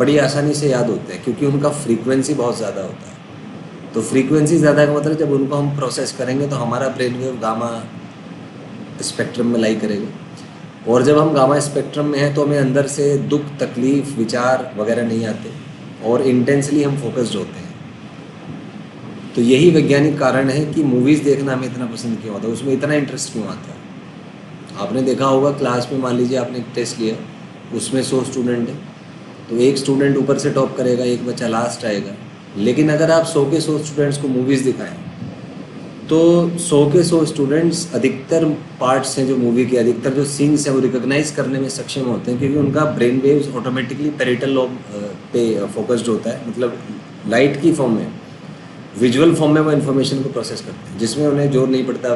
बड़ी आसानी से याद होते हैं क्योंकि उनका फ्रीक्वेंसी बहुत ज़्यादा होता है। तो फ्रीक्वेंसी ज़्यादा का मतलब जब उनको हम प्रोसेस करेंगे तो हमारा ब्रेन वेव गामा स्पेक्ट्रम में लाई करेगा, और जब हम गामा स्पेक्ट्रम में हैं तो हमें अंदर से दुख, तकलीफ, विचार वगैरह नहीं आते और इंटेंसली हम फोकस्ड होते हैं। तो यही वैज्ञानिक कारण है कि मूवीज़ देखना हमें इतना पसंद क्यों आता है, उसमें इतना इंटरेस्ट क्यों आता है। आपने देखा होगा क्लास में, मान लीजिए आपने एक टेस्ट लिया, उसमें 100 स्टूडेंट हैं, तो एक स्टूडेंट ऊपर से टॉप करेगा, एक बच्चा लास्ट आएगा। लेकिन अगर आप 100 के 100 स्टूडेंट्स को मूवीज़ दिखाएं तो 100 के 100 स्टूडेंट्स अधिकतर पार्ट्स हैं जो मूवी के, अधिकतर जो सीन्स हैं वो रिकॉग्नाइज करने में सक्षम होते हैं, क्योंकि उनका brain waves automatically parietal lobe पे फोकस्ड होता है। मतलब लाइट की फॉर्म में, विजुअल फॉर्म में वो इन्फॉर्मेशन को प्रोसेस करते हैं, जिसमें उन्हें जोर नहीं पड़ता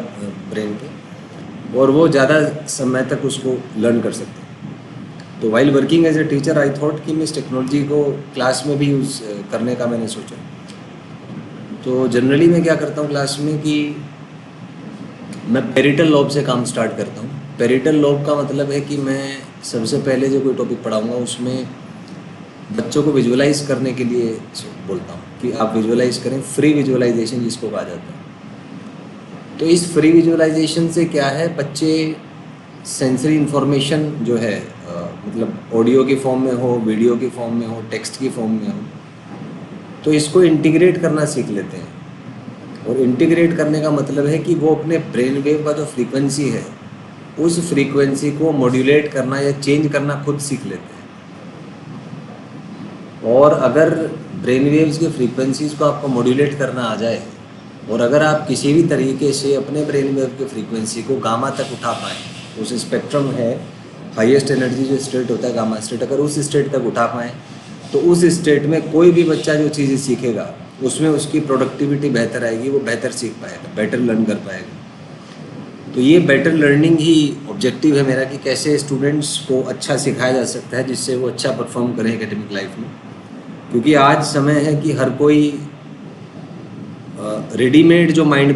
ब्रेन पे, और वो ज़्यादा समय तक उसको लर्न कर सकते हैं। तो while working as a teacher I thought कि मैं इस टेक्नोलॉजी को क्लास में भी यूज़ करने का मैंने सोचा। तो जनरली मैं क्या करता हूँ क्लास में कि मैं पेरिटल लोब से काम स्टार्ट करता हूँ। पेरिटल लोब का मतलब है कि मैं सबसे पहले जो कोई टॉपिक पढ़ाऊँगा उसमें बच्चों को विजुअलाइज करने के लिए बोलता हूँ कि आप विजुअलाइज करें, फ्री विजुअलाइजेशन जिसको कहा जाता है। तो इस फ्री विजुअलाइजेशन से क्या है, बच्चे सेंसरी इन्फॉर्मेशन जो है मतलब ऑडियो की फॉर्म में हो, वीडियो की फॉर्म में हो, टेक्स्ट की फॉर्म में हो, तो इसको इंटीग्रेट करना सीख लेते हैं। और इंटीग्रेट करने का मतलब है कि वो अपने ब्रेन वेव का जो फ्रीक्वेंसी है उस फ्रीक्वेंसी को मॉड्यूलेट करना या चेंज करना खुद सीख लेते हैं। और अगर ब्रेन वेव्स के फ्रीक्वेंसीज को आपको मॉड्यूलेट करना आ जाए, और अगर आप किसी भी तरीके से अपने ब्रेन वेव के फ्रीक्वेंसी को गामा तक उठा पाएँ, उस स्पेक्ट्रम है हाईएस्ट एनर्जी जो स्टेट होता है गामा स्टेट, अगर उस स्टेट तक उठा पाएँ तो उस स्टेट में कोई भी बच्चा जो चीज़ें सीखेगा उसमें उसकी प्रोडक्टिविटी बेहतर आएगी, वो बेहतर सीख पाएगा, बेटर लर्न कर पाएगा। तो ये बेटर लर्निंग ही ऑब्जेक्टिव है मेरा कि कैसे स्टूडेंट्स को अच्छा सिखाया जा सकता है जिससे वो अच्छा परफॉर्म करें एकेडमिक लाइफ में। क्योंकि आज समय है कि हर कोई रेडीमेड जो माइंड